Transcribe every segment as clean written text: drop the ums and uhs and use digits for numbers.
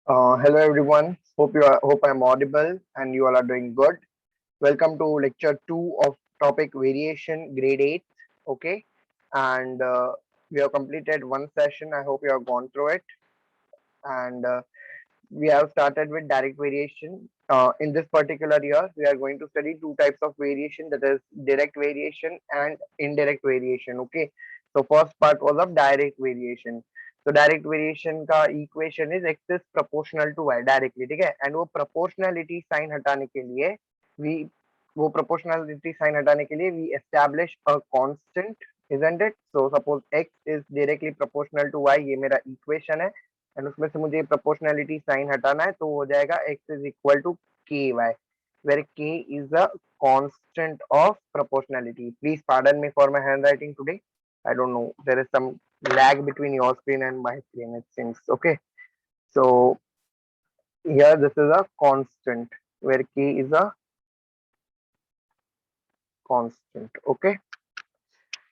Hello everyone. Hope I'm audible and you all are doing good. Welcome to lecture two of topic variation grade 8. Okay, and we have completed one session. I hope you have gone through it, and we have started with direct variation. In this particular year, we are going to study two types of variation, that is direct variation and indirect variation. Okay, so first part was of direct variation. तो direct variation का equation is x is proportional to y directly, ठीक है। And वो proportionality sign हटाने के लिए we वो proportionality sign हटाने के लिए we establish a constant, isn't it. So suppose x is directly proportional to y, ये मेरा इक्वेशन है। एंड उसमें से मुझे प्रोपोर्शनलिटी साइन हटाना है, तो हो जाएगा एक्स इज इक्वल टू के Y, where k is a constant of proportionality. Please pardon me for my handwriting today. I don't know, there is some lag between your screen and my screen, it seems. Okay, so here this is a constant where k is a constant. Okay,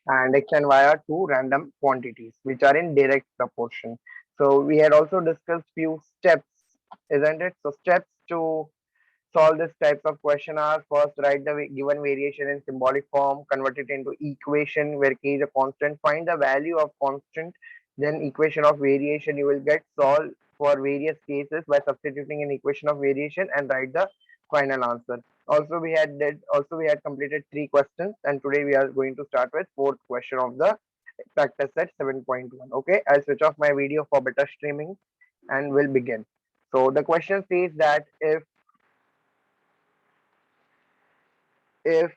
and x and y are two random quantities which are in direct proportion. So we had also discussed few steps, isn't it? So steps to solve this types of question are: first, write the given variation in symbolic form, convert it into equation where k is a constant, find the value of constant, then equation of variation you will get, solve for various cases by substituting an equation of variation and write the final answer. Also we had completed three questions, and today we are going to start with fourth question of the practice set 7.1. Okay, I'll switch off my video for better streaming and we'll begin. So the question says that if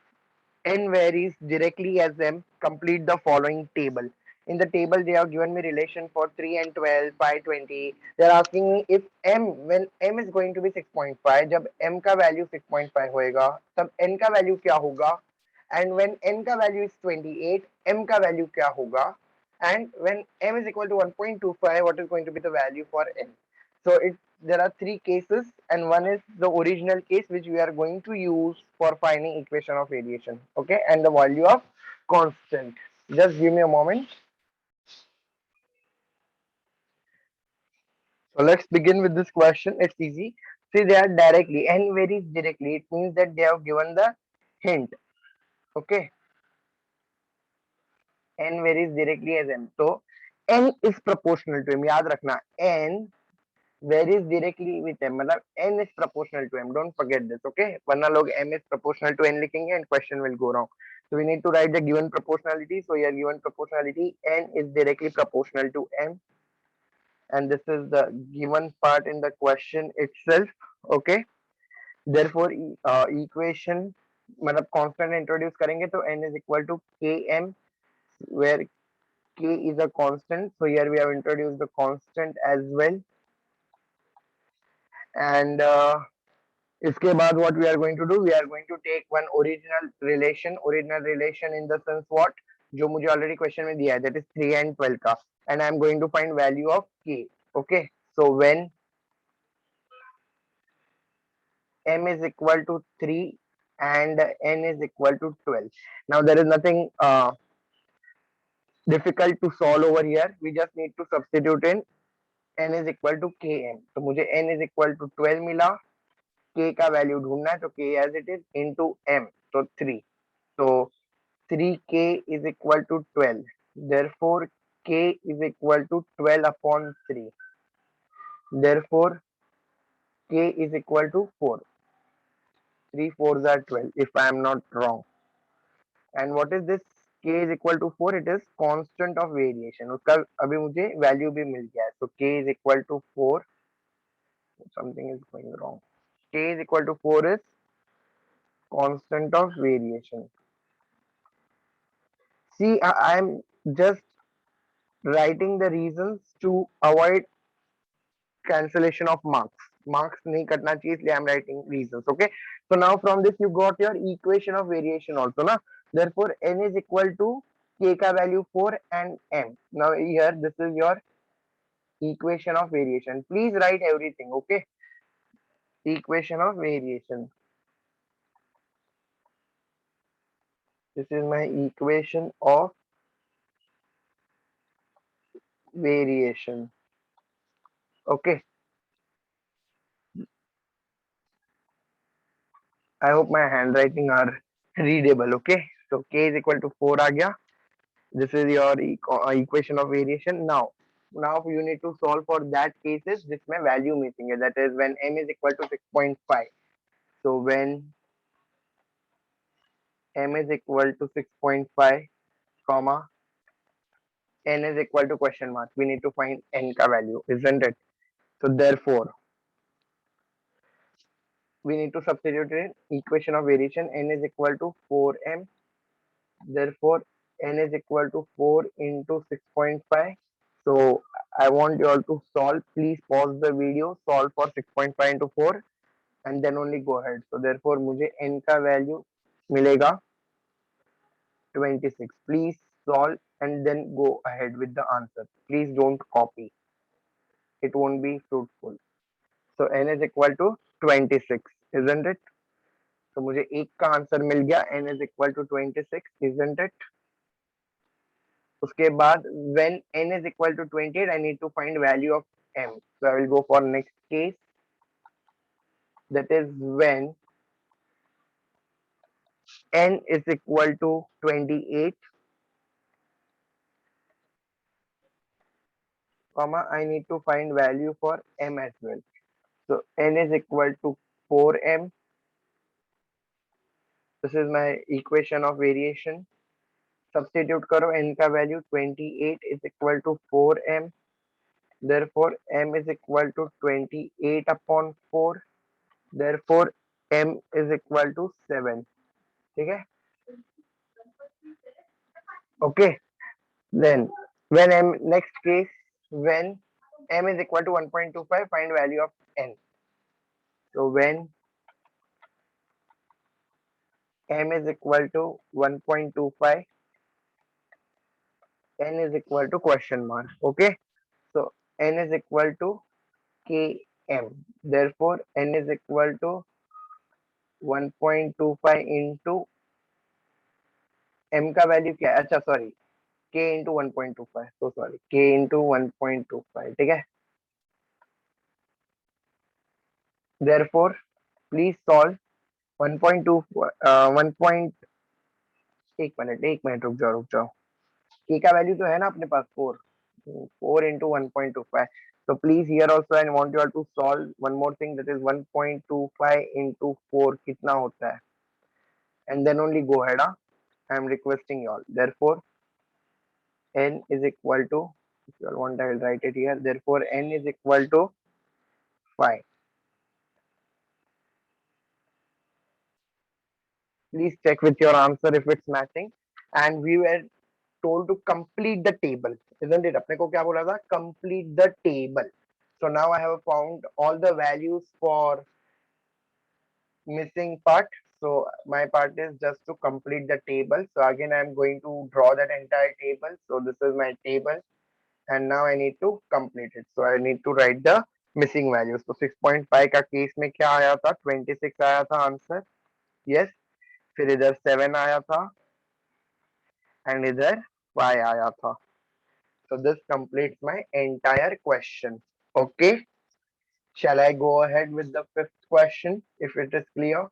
n varies directly as m, complete the following table. In the table, they have given me relation for 3 and 12, 5, 20. They are asking me if m, when m is going to be 6.5, जब m का value 6.5 होएगा, तब n का value क्या होगा? And when n का value is 28, m का value क्या होगा? And when m is equal to 1.25, what is going to be the value for n? So there are three cases, and one is the original case which we are going to use for finding equation of variation. Okay, and the value of constant. Just give me a moment. So let's begin with this question. It's easy. See, they are directly, n varies directly. It means that they have given the hint. Okay, n varies directly as m. So n is proportional to m. याद रखना, n varies directly with m, मतलब n is proportional to m. Don't forget this, okay? वरना लोग m is proportional to n लिखेंगे and question will go wrong. So we need to write the given proportionality. So here given proportionality, n is directly proportional to m, and this is the given part in the question itself. Okay. Therefore equation मतलब constant introduce करेंगे तो n is equal to km, where k is a constant. So here we have introduced the constant as well, and इसके बाद what we are going to do, we are going to take one original relation in the sense what, जो मुझे already question में दिया है, that is 3 and 12 का, and I am going to find value of k. Okay, so when m is equal to 3 and n is equal to 12, now there is nothing difficult to solve over here. We just need to substitute in n is equal to km. तो मुझे n is equal to 12 मिला, k का value ढूंढना है, तो k as it is into m, तो 3. So 3k is equal to 12. Therefore, k is equal to 12 upon 3. Therefore, k is equal to 4. 3 fours are 12 if I am not wrong. And what is this? K is equal to 4. It is constant of variation. उसका अभी मुझे value भी मिल गया है. So k is equal to 4. Something is going wrong. K is equal to 4 is constant of variation. See, I am just writing the reasons to avoid cancellation of marks नहीं करना चाहिए, इसलिए I am writing reasons. Okay, so now from this you got your equation of variation also ना. Therefore n is equal to k का value 4 and m. Now here this is your equation of variation. Please write everything. Okay, equation of variation, this is my equation of variation. Okay, I hope my handwriting are readable. Okay, so k is equal to 4 आ गया. This is your equation of variation. Now you need to solve for that cases जिसमें value missing है. That is when m is equal to 6.5. So when m is equal to 6.5, comma n is equal to question mark, we need to find n का value, isn't it? So therefore we need to substitute in equation of variation. N is equal to 4m. Therefore n is equal to 4 into 6.5. So I want you all to solve. Please pause the video, solve for 6.5 into 4 and then only go ahead. So therefore मुझे n का value मिलेगा 26. Please solve and then go ahead with the answer. Please don't copy. It won't be fruitful. So n is equal to 26, isn't it? तो मुझे एक का answer मिल गया. n is equal to 26, isn't it? उसके बाद when n is equal to 28, I need to find value of m. So I will go for next case. That is when n is equal to 28, comma I need to find value for m as well. So n is equal to 4m. This is my equation of variation. Substitute करो n का value 28 is equal to 4m. Therefore m is equal to 28 upon 4. Therefore m is equal to 7. ठीक है? Okay. Then when m, next case, when m is equal to 1.25, find value of n. So when m is equal to 1.25, n is equal to question mark. Okay. So n is equal to km. Therefore n is equal to 1.25 into m का value क्या है? अच्छा sorry, k into 1.25. So sorry, k into 1.25. ठीक है. Therefore please solve 1.2 1. एक minute रुक जाओ. k का वैल्यू तो है ना अपने पास 4. 4 into 1.25. So please here also I want you all to solve one more thing, that is 1.25 into 4 कितना होता है, and then only go ahead. I am requesting you all. Therefore n is equal to, if you all want I will write it here. Therefore n is equal to 5. Please check with your answer if it's matching. And we were told to complete the table, isn't it? अपने को क्या बोला था? Complete the table. So now I have found all the values for missing part. So my part is just to complete the table. So again I am going to draw that entire table. So this is my table and now I need to complete it. So I need to write the missing values. So 6.5 का case में क्या आया था? 26 आया था answer. Yes. फिर इधर 7 आया था and इधर 5 आया था. So this completes my entire question. Okay. Shall I go ahead with the fifth question if it is clear?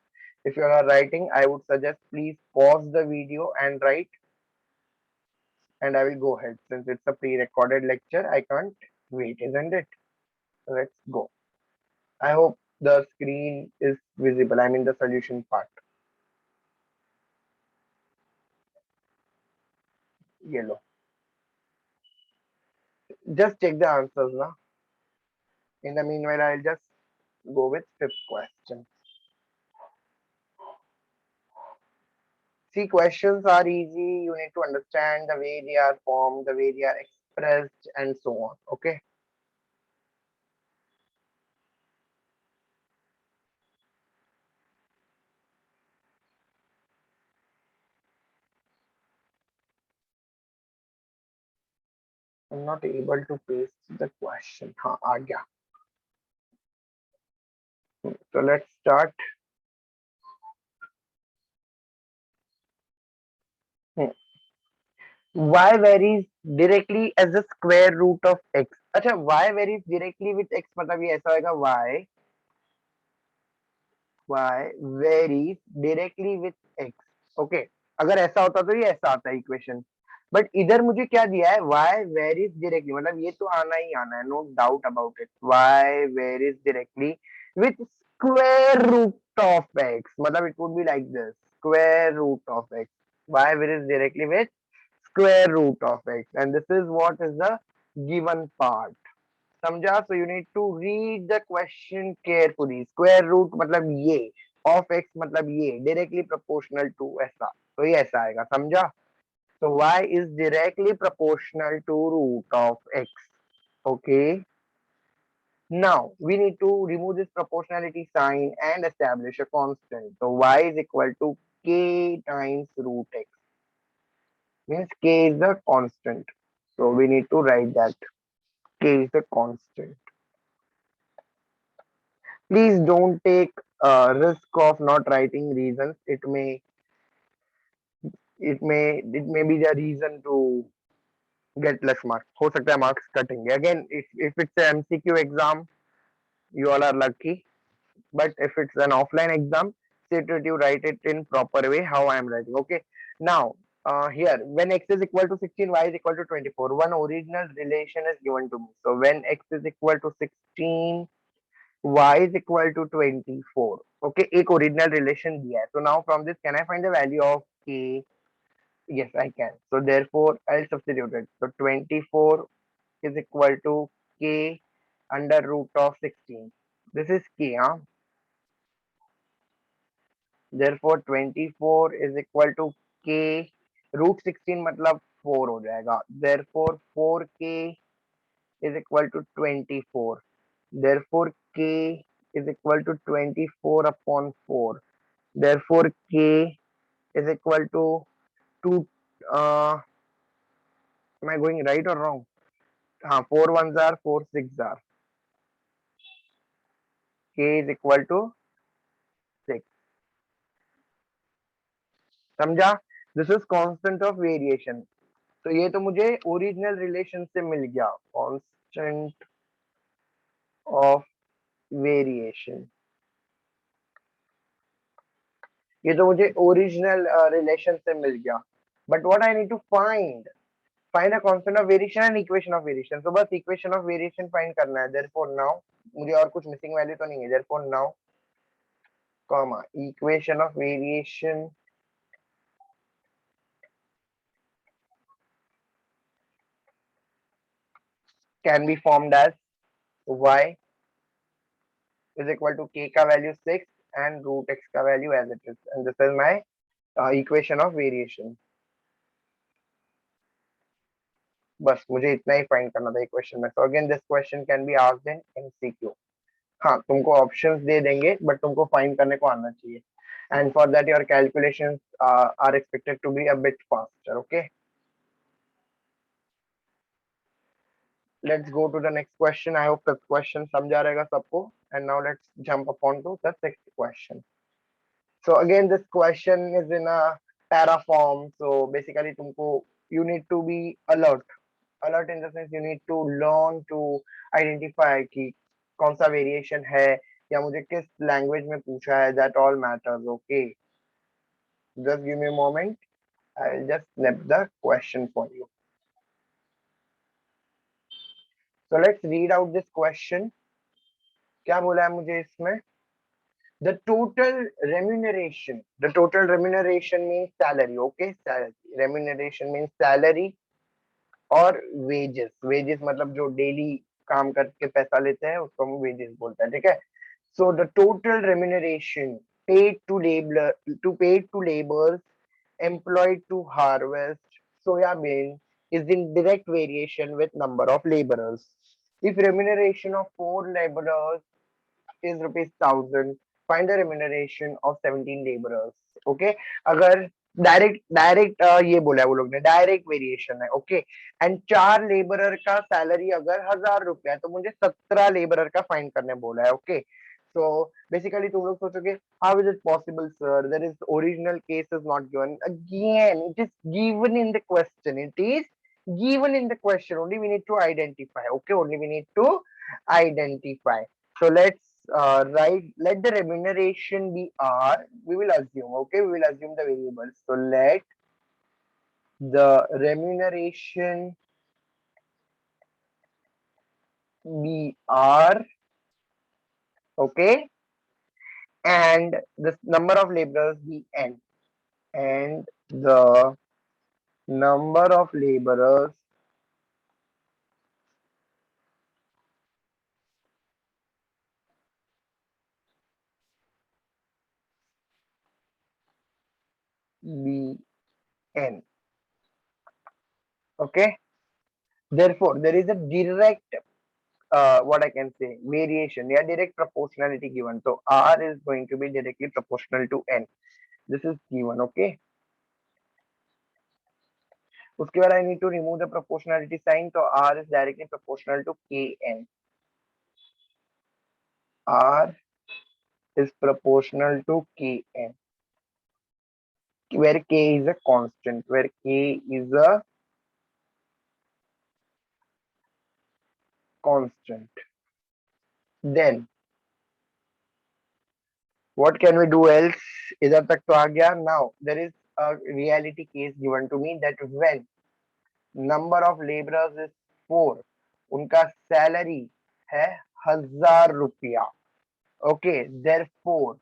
If you are writing, I would suggest please pause the video and write, and I will go ahead. Since it's a pre-recorded lecture, I can't wait, isn't it? Let's go. I hope the screen is visible. I mean the solution part. Yellow. Just check the answers now. In the meanwhile, I'll just go with fifth question. See, questions are easy. You need to understand the way they are formed, the way they are expressed, and so on. Okay. I'm not able to paste the question. हाँ आ गया. So let's start. Y varies directly as the square root of x. अच्छा, y varies directly with x मतलब ये ऐसा होगा y y varies directly with x. Okay, अगर ऐसा होता तो ये ऐसा आता इक्वेशन, बट इधर मुझे क्या दिया है, y varies directly, मतलब ये तो आना ही आना है, no doubt about it. y varies directly with square root of x, मतलब it would be like this, square root of x, y varies directly with square root of x, and this is what is the given part। समझा? So you need to read the question carefully. Square root मतलब ये, of x मतलब ये, directly proportional to ऐसा, तो ये ऐसा आएगा, समझा? So y is directly proportional to root of x. Okay. Now we need to remove this proportionality sign and establish a constant. So y is equal to k times root x. Means k is the constant. So we need to write that k is the constant. Please don't take risk of not writing reasons. It may be the reason to get less marks. हो सकता है marks cutting. Again, if it's an MCQ exam, you all are lucky. But if it's an offline exam, sit with you, write it in proper way how I am writing. Okay. Now here, when x is equal to 16, y is equal to 24. One original relation is given to me. So when x is equal to 16, y is equal to 24. Okay, एक original relation दिया है. So now from this, can I find the value of k? Yes, I can. So therefore, I'll substitute it. So 24 is equal to k under root of 16. This is k, huh? Therefore, 24 is equal to k root 16 मतलब 4 हो जाएगा. Therefore, 4k is equal to 24. Therefore, k is equal to 24 upon 4. Therefore, k is equal to 2. Am I going right or wrong? 4 ones are 4 six are. K is equal to 6. समझा? This is constant of variation. तो ये तो मुझे original relation से मिल गया, constant of variation. ये तो मुझे ओरिजिनल रिलेशन से मिल गया, but what I need to find a constant of variation and equation of variation. तो बस इक्वेशन ऑफ वेरिएशन फाइंड करना है। देयरफॉर नाउ मुझे और कुछ मिसिंग वैल्यू तो नहीं है। Therefore now comma equation of variation can be formed as y is equal to k का वैल्यू 6 and root x का value as it is, and this is my equation of variation। बस मुझे इतना ही find करना था equation में। सो again this question can be asked in MCQ. हाँ, तुमको ऑप्शंस दे देंगे बट तुमको फाइंड करने को आना चाहिए, and for that your calculations are expected to be a bit faster. Okay, let's go to the next question. I hope fifth question समझ आ रहेगा सबको, and now let's jump upon to the sixth question. So again this question is in a para form. So basically तुमको you need to be alert. Alert in the sense you need to learn to identify कि कौन सा variation है या मुझे किस language में पूछा है। That all matters. Okay, just give me a moment, I will just snap the question for you. So let's read out this question. क्या बोला है मुझे इसमें? The total remuneration means salary. Okay, salary, remuneration means salary और wages मतलब जो daily काम करके पैसा लेते हैं उसको हम wages बोलते हैं, ठीक है? So the total remuneration paid to laborers employed to harvest soybean is in direct variation with number of laborers. If remuneration of 4 laborers is rupees 1000, find the remuneration of 17 laborers. Okay, अगर direct ये बोला है वो लोग ने, direct variation है। Okay, and 4 labourer का salary अगर 1000 रुपया है तो मुझे 17 लेबरर का फाइंड करने बोला है। ओके, so basically तुम लोग सोचोगे how is it possible sir, there is original case is not given, again it is given in the question, it is given in the question, only we need to identify। Okay, only we need to identify। So let's write, let the remuneration be R. We will assume, okay, we will assume the variables. So let the remuneration be R, okay, and the number of laborers be N, and the number of laborers be N, okay. Therefore, there is a direct, what I can say, variation, yeah, direct proportionality given. So R is going to be directly proportional to N. This is given, okay. उसके बाद I need to remove the proportionality sign. So R is directly proportional to Kn. R is proportional to Kn, where K is a constant, where K is a constant. Then what can we do else? इधर तक तो आ गया. Now there is a reality case given to me that when number of laborers is 4, उनका salary है 1000 रुपया. Okay, therefore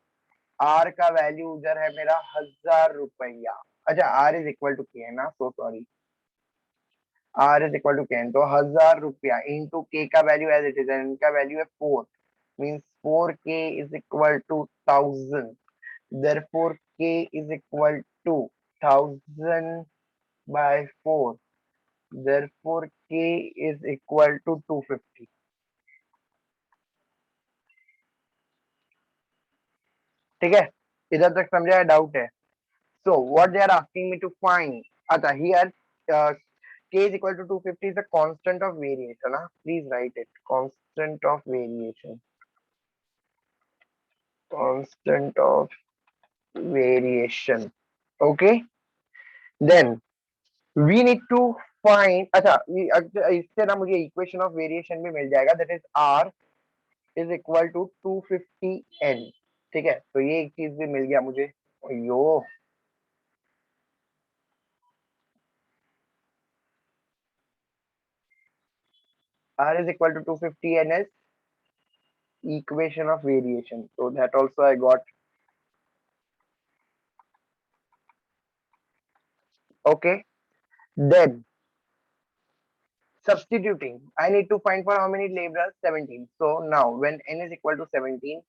R का value उधर है मेरा 1000 रुपया. अच्छा, R is equal to k है ना, so sorry, R is equal to k, तो 1000 रुपया इंटू के का value as it is, and इनका वैल्यू है 4, means 4k is equal to 1000. therefore k is equal to 1000 by 4. therefore k is equal to 250. ठीक है, इधर तक समझा है, डाउट है? So what they are asking me to find, अच्छा here k is equal to 250 is a constant of variation. Please write it, constant of variation, constant of variation. Okay, then we need to find, अच्छा इससे ना मुझे equation of variation भी मिल जाएगा, that is r is equal to 250n. ठीक है, तो ये एक चीज भी मिल गया मुझे. यो, r is equal to 250n is equation of variation, so that also I got. Okay, then substituting, I need to find for how many laborers? 17. So now when n is equal to 17,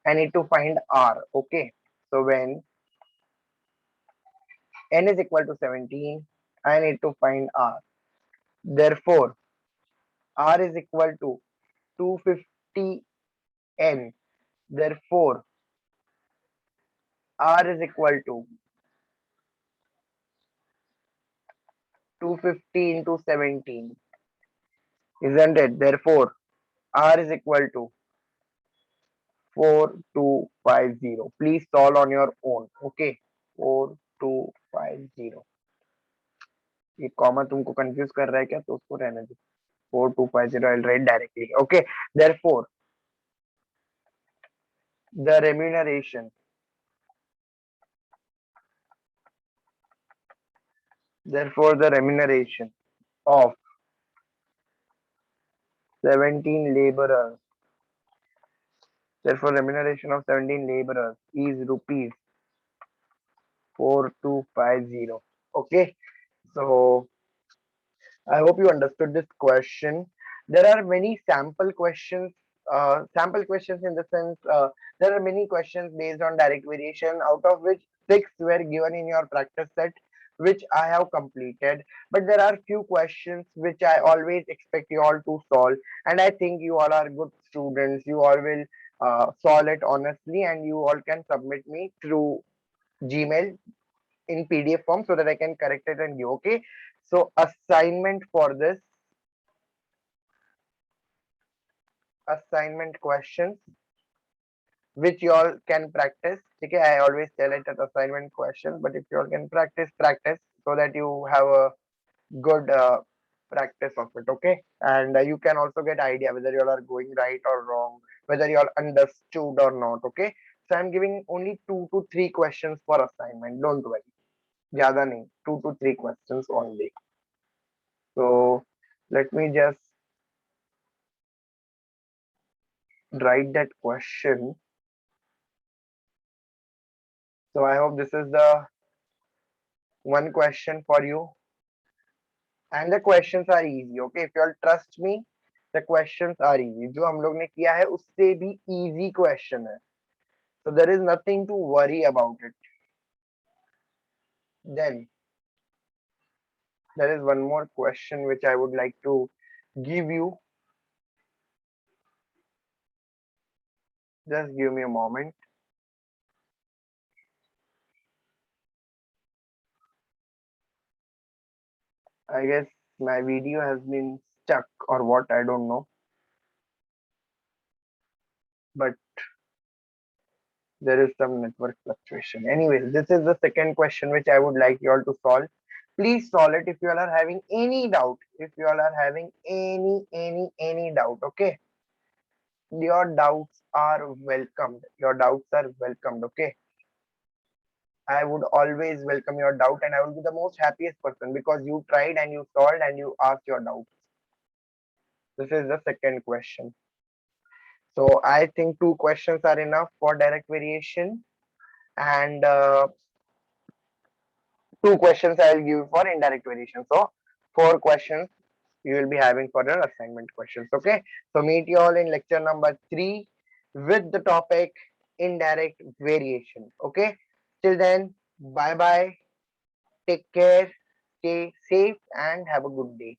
I need to find r. Okay, so when n is equal to 17, I need to find r. Therefore r is equal to 250n. Therefore r is equal to 250 into 17, isn't it? Therefore r is equal to 4250. Please solve on your own. Okay, 4250. ये comma तुमको confuse कर रहा है क्या, तो उसको रहने दो. 4250 I'll write directly. Okay, therefore the remuneration, therefore the remuneration of 17 laborers, therefore remuneration of 17 laborers is rupees 4250. Okay, so I hope you understood this question. There are many sample questions. Sample questions in the sense, there are many questions based on direct variation, out of which 6 were given in your practice set, which I have completed. But there are few questions which I always expect you all to solve, and I think you all are good students. You all will solve it honestly, and you all can submit me through Gmail in PDF form so that I can correct it and give. Okay. So assignment for this, assignment questions which you all can practice. Okay, I always tell it as assignment questions, but if you all can practice so that you have a good practice of it. Okay, and you can also get idea whether you all are going right or wrong, whether you all understood or not. Okay, so I'm giving only 2 to 3 questions for assignment. Don't worry, ज़्यादा नहीं, 2 to 3 questions only. So let me just write that question. So I hope this is the one question for you, and the questions are easy. Okay, if you all trust me, the questions are easy. जो हम लोग ने किया है उससे भी easy question है. So there is nothing to worry about it. Then there is one more question which I would like to give you. Just give me a moment. I guess my video has been stuck or what, I don't know. But there is some network fluctuation. Anyways, this is the second question which I would like you all to solve. Please solve it if you all are having any doubt. If you all are having any doubt, okay? Your doubts are welcomed. Your doubts are welcomed, okay? I would always welcome your doubt, and I will be the most happiest person because you tried and you solved and you asked your doubts. This is the second question. So I think 2 questions are enough for direct variation, and 2 questions I will give you for indirect variation. So 4 questions you will be having for your assignment questions. Okay. So meet you all in lecture number 3 with the topic indirect variation. Okay. Till then, bye bye. Take care. Stay safe and have a good day.